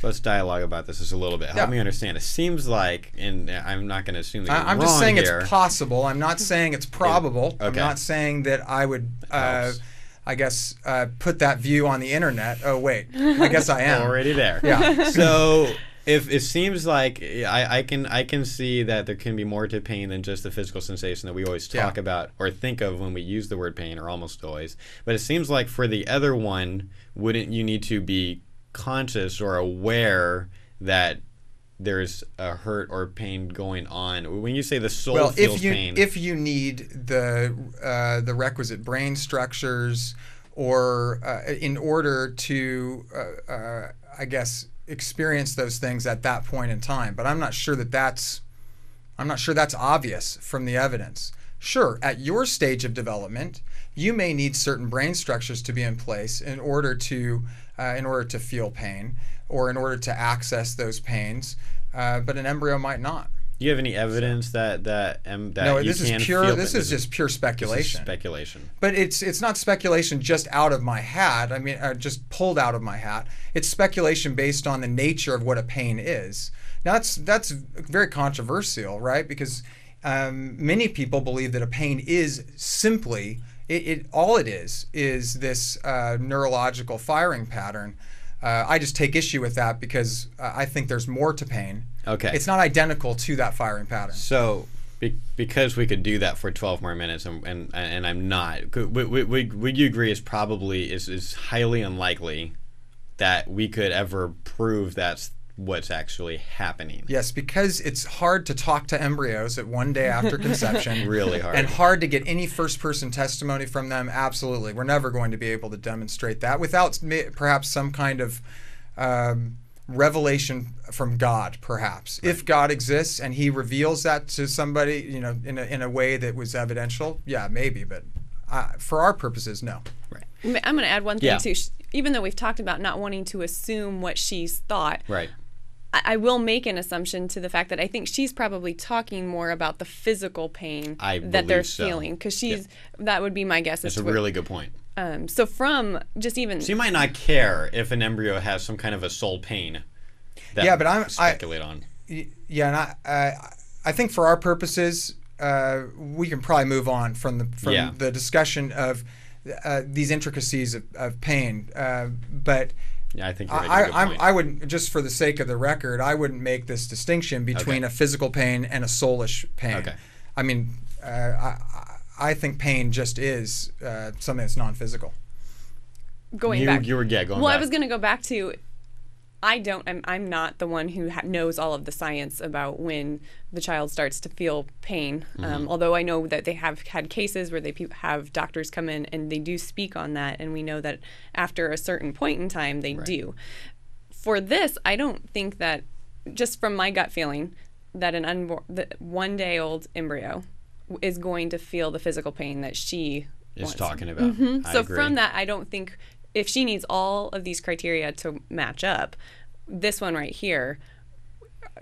Let's dialogue about this just a little bit. Help me understand. It seems like, and I'm not going to assume that you're I'm just saying here. It's possible. I'm not saying it's probable. Okay. I'm not saying that I would, I guess, put that view on the internet. Oh, wait. I guess I am. Already there. Yeah. So if it seems like I can see that there can be more to pain than just the physical sensation that we always talk about or think of when we use the word pain, or almost always. But it seems like for the other one, wouldn't you need to be conscious or aware that there's a hurt or pain going on? When you say the soul feels pain, if you need the requisite brain structures, or in order to I guess experience those things at that point in time. But I'm not sure that's obvious from the evidence. Sure, at your stage of development, you may need certain brain structures to be in place in order to feel pain, or in order to access those pains. But an embryo might not. Do you have any evidence that no, you this can is pure. feel This is just pure speculation. This is speculation. But it's not speculation just out of my hat. I mean, just pulled out of my hat. It's speculation based on the nature of what a pain is. Now that's very controversial, right? Because many people believe that a pain is simply all it is this neurological firing pattern. I just take issue with that because I think there's more to pain. Okay. It's not identical to that firing pattern. So, because we could do that for 12 more minutes, and I'm not, would you agree is highly unlikely that we could ever prove that's what's actually happening? Yes, because it's hard to talk to embryos at one day after conception. Really hard. And hard to get any first-person testimony from them. Absolutely. We're never going to be able to demonstrate that without perhaps some kind of revelation from God, perhaps. Right. If God exists and he reveals that to somebody, in a way that was evidential, yeah, maybe. But for our purposes, no. Right. I'm going to add one thing, too. Even though we've talked about not wanting to assume what she's thought, right. I will make an assumption to the fact that I think she's probably talking more about the physical pain that they're feeling, because that would be my guess. That's a really good point. So from just even... So you might not care if an embryo has some kind of a soul pain that but I speculate on. Yeah, and I think for our purposes, we can probably move on from the discussion of these intricacies of pain. But yeah, I think you're making a good point. I wouldn't, just for the sake of the record, I wouldn't make this distinction between a physical pain and a soulish pain. Okay. I mean, I think pain just is something that's non-physical. Going back. Well, I was going to go back to, I'm not the one who knows all of the science about when the child starts to feel pain. Although I know that they have had cases where they have doctors come in and they do speak on that, and we know that after a certain point in time they do. For this, I don't think that, just from my gut feeling, that the 1-day-old embryo is going to feel the physical pain that she is talking about. So agree. From that, I don't think, if she needs all of these criteria to match up, this one right here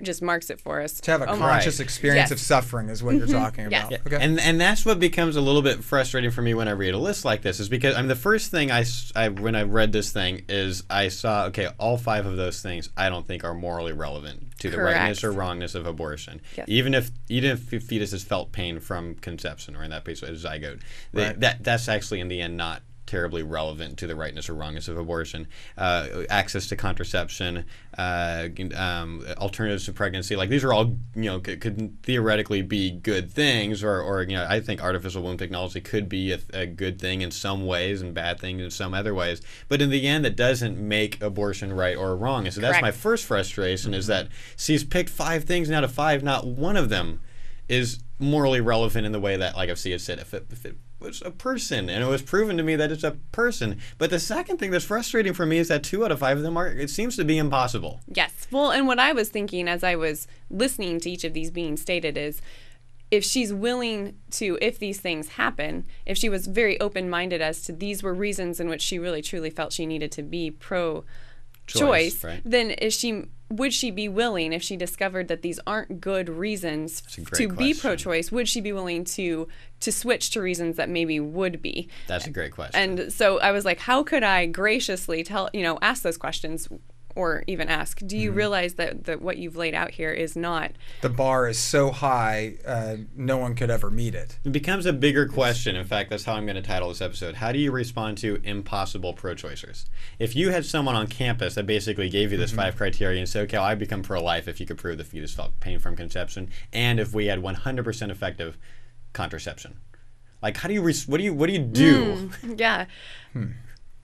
just marks it for us. To have a conscious experience of suffering is what you're talking about. Okay. And that's what becomes a little bit frustrating for me when I read a list like this, is because the first thing when I read this thing is I saw, all 5 of those things I don't think are morally relevant to the rightness or wrongness of abortion. Yes. Even if fetus has felt pain from conception, or in that case a zygote, that's actually in the end not terribly relevant to the rightness or wrongness of abortion. Access to contraception, alternatives to pregnancy, these are all could theoretically be good things, or I think artificial womb technology could be a good thing in some ways and bad thing in some other ways. But in the end, that doesn't make abortion right or wrong. And so that's my first frustration, is that she's picked 5 things, and out of 5, not one of them is morally relevant in the way that, like I've said, if it was a person, and it was proven to me that it's a person. But the second thing that's frustrating for me is that 2 out of 5 of them it seems to be impossible. Yes. Well, and what I was thinking as I was listening to each of these being stated is, if she's willing to, if these things happen, if she was very open-minded as to these were reasons in which she really truly felt she needed to be pro-choice, then would she be willing, if she discovered that these aren't good reasons to be pro-choice, would she be willing to switch to reasons that maybe would be? That's a great question. And so I was like, how could I graciously ask those questions or even ask, do you realize that what you've laid out here is not... The bar is so high, no one could ever meet it. It becomes a bigger question. In fact, that's how I'm going to title this episode. How do you respond to impossible pro-choicers? If you had someone on campus that basically gave you this 5 criteria and said, okay, I become pro-life if you could prove the fetus felt pain from conception, and if we had 100% effective contraception. Like, how do you, what do you do? Yeah.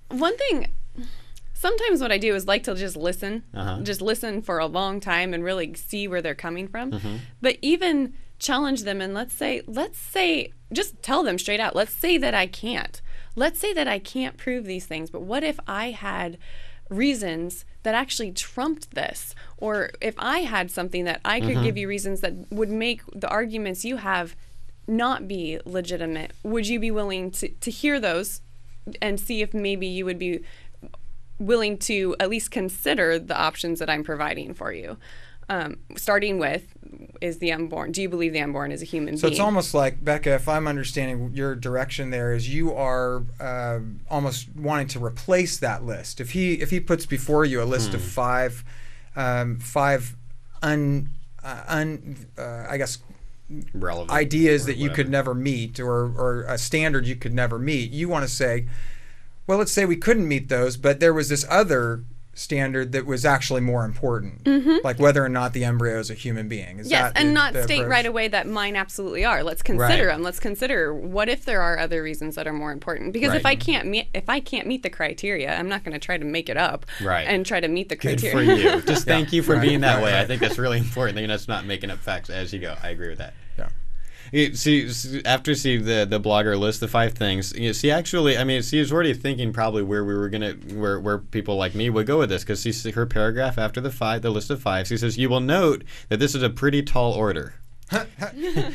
One thing... Sometimes what I do is like to just listen, just listen for a long time and really see where they're coming from. But even challenge them and let's say, just tell them straight out, let's say that I can't. Let's say that I can't prove these things, but what if I had reasons that actually trumped this? Or if I had something that I could give you reasons that would make the arguments you have not be legitimate, would you be willing to hear those and see if maybe you would be willing to at least consider the options that I'm providing for you? Starting with, is the unborn, do you believe the unborn is a human being? So it's almost like, Becca, if I'm understanding your direction there, is you are almost wanting to replace that list. If he puts before you a list of five I guess relevant ideas that you could never meet, or a standard you could never meet, you want to say, well, let's say we couldn't meet those, but there was this other standard that was actually more important, like whether or not the embryo is a human being. Is yes, that and not the state approach? right away that mine absolutely are. Let's consider them. Let's consider what if there are other reasons that are more important. Because if I can't meet the criteria, I'm not going to try to make it up and try to meet the criteria. Good for you. Just thank you for being that way. I think that's really important. That you're just not making up facts as you go. I agree with that. Yeah. After the blogger list the 5 things, actually, I mean, she's already thinking probably where we were gonna, where people like me would go with this, because her paragraph after the list of 5, she says, you will note that this is a pretty tall order.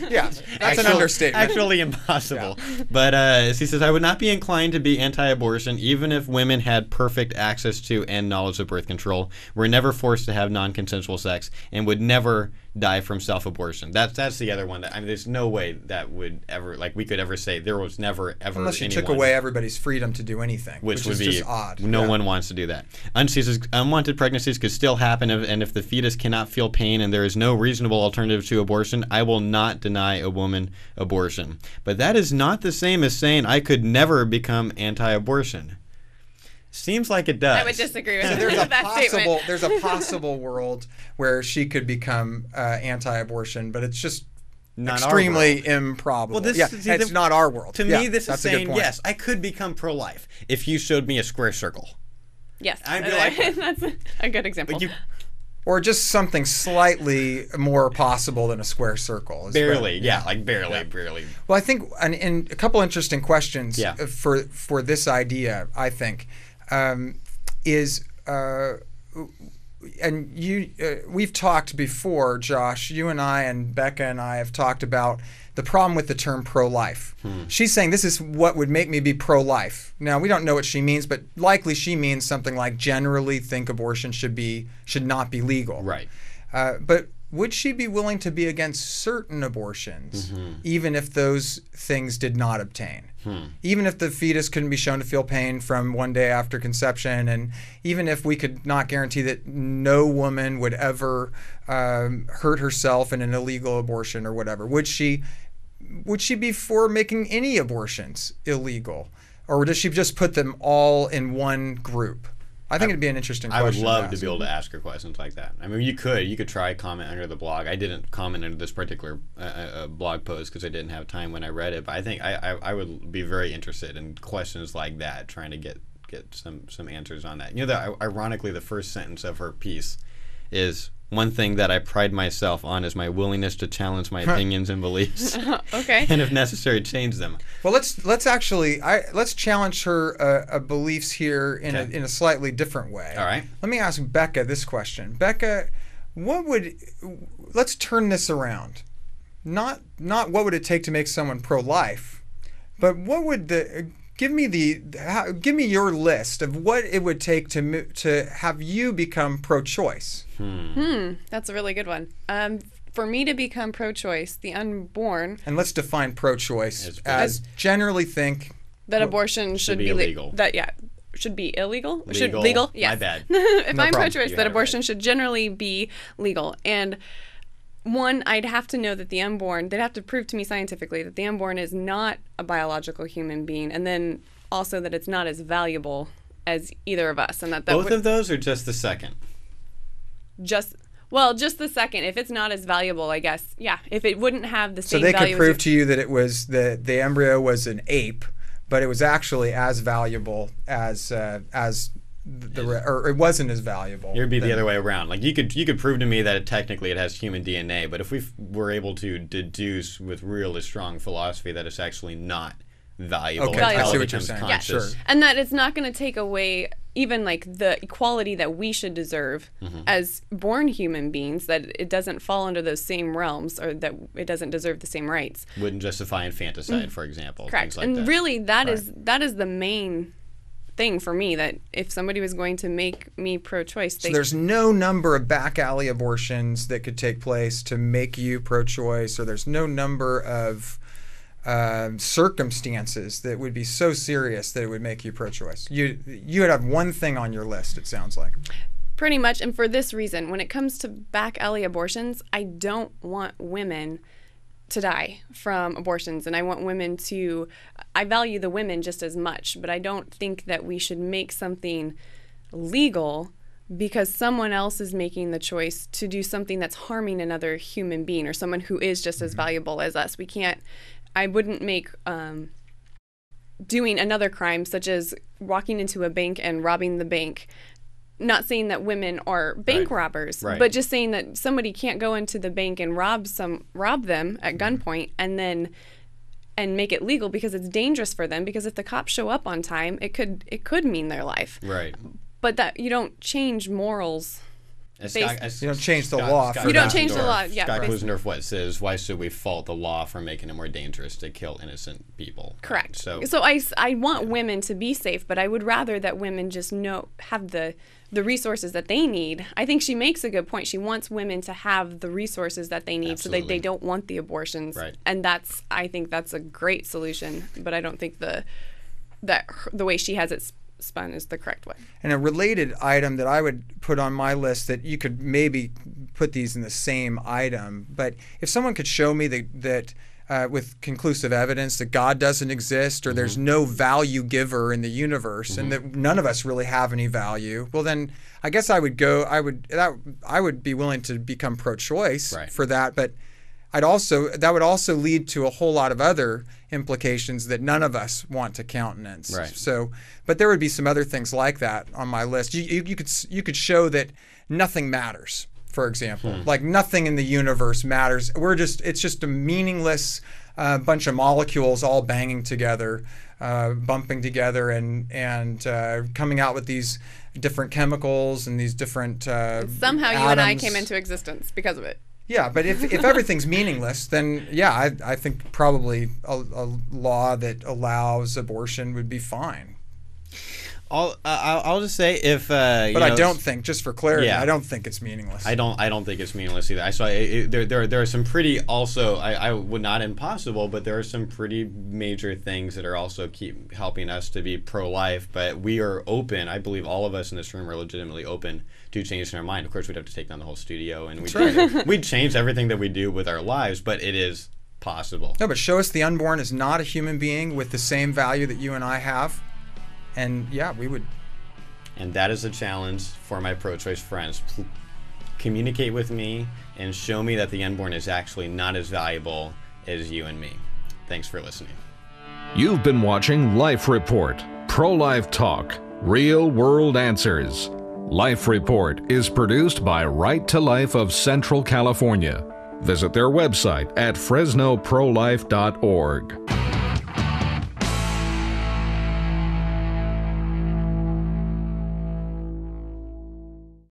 Yeah, that's an understatement. Actually impossible. Yeah. But she says, I would not be inclined to be anti-abortion even if women had perfect access to and knowledge of birth control, were never forced to have non-consensual sex, and would never die from self-abortion. That's the other one. That, I mean, there's no way that would ever, like, we could ever say there was never ever unless you anyone, took away everybody's freedom to do anything, which would is be just odd. No one wants to do that. She says unwanted pregnancies could still happen, and if the fetus cannot feel pain and there is no reasonable alternative to abortion, I will not deny a woman abortion. But that is not the same as saying I could never become anti-abortion. Seems like it does. I would disagree with that statement. There's a possible world where she could become anti-abortion, but it's just extremely improbable. Well, it's not our world. To me, this is saying, yes, I could become pro-life if you showed me a square circle. Yes, I'd be like, that's a good example. Or just something slightly more possible than a square circle. Barely, barely. Well, I think, and a couple interesting questions for this idea, I think, is, and we've talked before, Josh, you and I and Becca and I have talked about the problem with the term pro-life. She's saying this is what would make me be pro-life. Now, we don't know what she means, but likely she means something like generally think abortion should not be legal. Right. But would she be willing to be against certain abortions, even if those things did not obtain? Even if the fetus couldn't be shown to feel pain from one day after conception, and even if we could not guarantee that no woman would ever hurt herself in an illegal abortion or whatever, would she be for making any abortions illegal? Or does she just put them all in one group? I think it'd be an interesting question. I would love to be able to ask her questions like that. I mean, you could try comment under the blog. I didn't comment under this particular blog post because I didn't have time when I read it. But I think I would be very interested in questions like that, trying to get some answers on that. Ironically, the first sentence of her piece is, one thing that I pride myself on is my willingness to challenge my opinions and beliefs. Okay. And if necessary, change them. Well, let's challenge her beliefs here in a slightly different way. All right. Let me ask Becca this question. Becca, let's turn this around. Not what would it take to make someone pro-life, but what would give me your list of what it would take to have you become pro-choice. That's a really good one. For me to become pro-choice, the unborn. And let's define pro-choice as generally think that abortion should be illegal. should be illegal. Legal. Yes. My bad. If No I'm problem. pro-choice, You that had it abortion right. should generally be legal. And one, I'd have to know that the unborn, they'd have to prove to me scientifically that the unborn is not a biological human being, and then also that it's not as valuable as either of us, and that Both would of those, or just the second? just the second. If it's not as valuable, I guess, yeah. If it wouldn't have the So same they value could prove to you that it was the embryo was an ape, but it was actually as valuable as or it wasn't as valuable. It would be the than- other way around. Like you could prove to me that technically it has human DNA, but if we were able to deduce with really strong philosophy that it's actually not valuable Okay, I until see it what you're becomes saying. Yeah. conscious. Sure. And that it's not going to take away even like the equality that we should deserve as born human beings, that it doesn't fall under those same realms, or that it doesn't deserve the same rights. Wouldn't justify infanticide, for example. Correct. Things like And that. really that is the main thing for me, that if somebody was going to make me pro-choice, So there's no number of back alley abortions that could take place to make you pro-choice, or there's no number of circumstances that would be so serious that it would make you pro-choice. You would have one thing on your list, it sounds like. pretty much. And for this reason, when it comes to back alley abortions, I don't want women to die from abortions, and I want women to, I value the women just as much, but I don't think that we should make something legal because someone else is making the choice to do something that's harming another human being, or someone who is just as valuable as us. We can't, I wouldn't make doing another crime, such as walking into a bank and robbing the bank, not saying that women are bank robbers, Right. but just saying that somebody can't go into the bank and rob them at gunpoint and make it legal because it's dangerous for them, because if the cops show up on time, it could mean their life. Right. But that you don't change morals. You don't change the law for You don't that. change the law, yeah, Scott basically. Klusendorf what says, why should we fault the law for making it more dangerous to kill innocent people? Correct. So I want women to be safe, but I would rather that women just have the resources that they need. I think she makes a good point. She wants women to have the resources that they need so that Absolutely. they don't want the abortions. Right. And I think that's a great solution, but I don't think the way she has it spun is the correct way. And a related item that I would put on my list, that you could maybe put these in the same item, but if someone could show me that with conclusive evidence that God doesn't exist, or there's no value giver in the universe, and that none of us really have any value, well then I guess I would be willing to become pro-choice Right. for that, but that would also lead to a whole lot of other implications that none of us want to countenance. Right. So, but there would be some other things like that on my list. You could show that nothing matters, for example, like nothing in the universe matters. It's just a meaningless bunch of molecules all banging together, bumping together, and coming out with these different chemicals and these different Somehow you and I atoms. came into existence because of it. Yeah, but if everything's meaningless, then yeah, I think probably a law that allows abortion would be fine. I'll just say if But I don't think, just for clarity, Yeah. I don't think it's meaningless. I don't think it's meaningless either. I saw there are some pretty also I would not impossible, but there are some pretty major things that are also keep helping us to be pro-life. But we are open. I believe all of us in this room are legitimately open to changing our mind. Of course, we'd have to take down the whole studio, and we'd change everything that we do with our lives. But it is possible. No, but show us the unborn is not a human being with the same value that you and I have, and yeah, we would. And that is a challenge for my pro-choice friends. Communicate with me and show me that the unborn is actually not as valuable as you and me. Thanks for listening. You've been watching Life Report, pro-life talk, real world answers. Life Report is produced by Right to Life of Central California. Visit their website at fresnoprolife.org.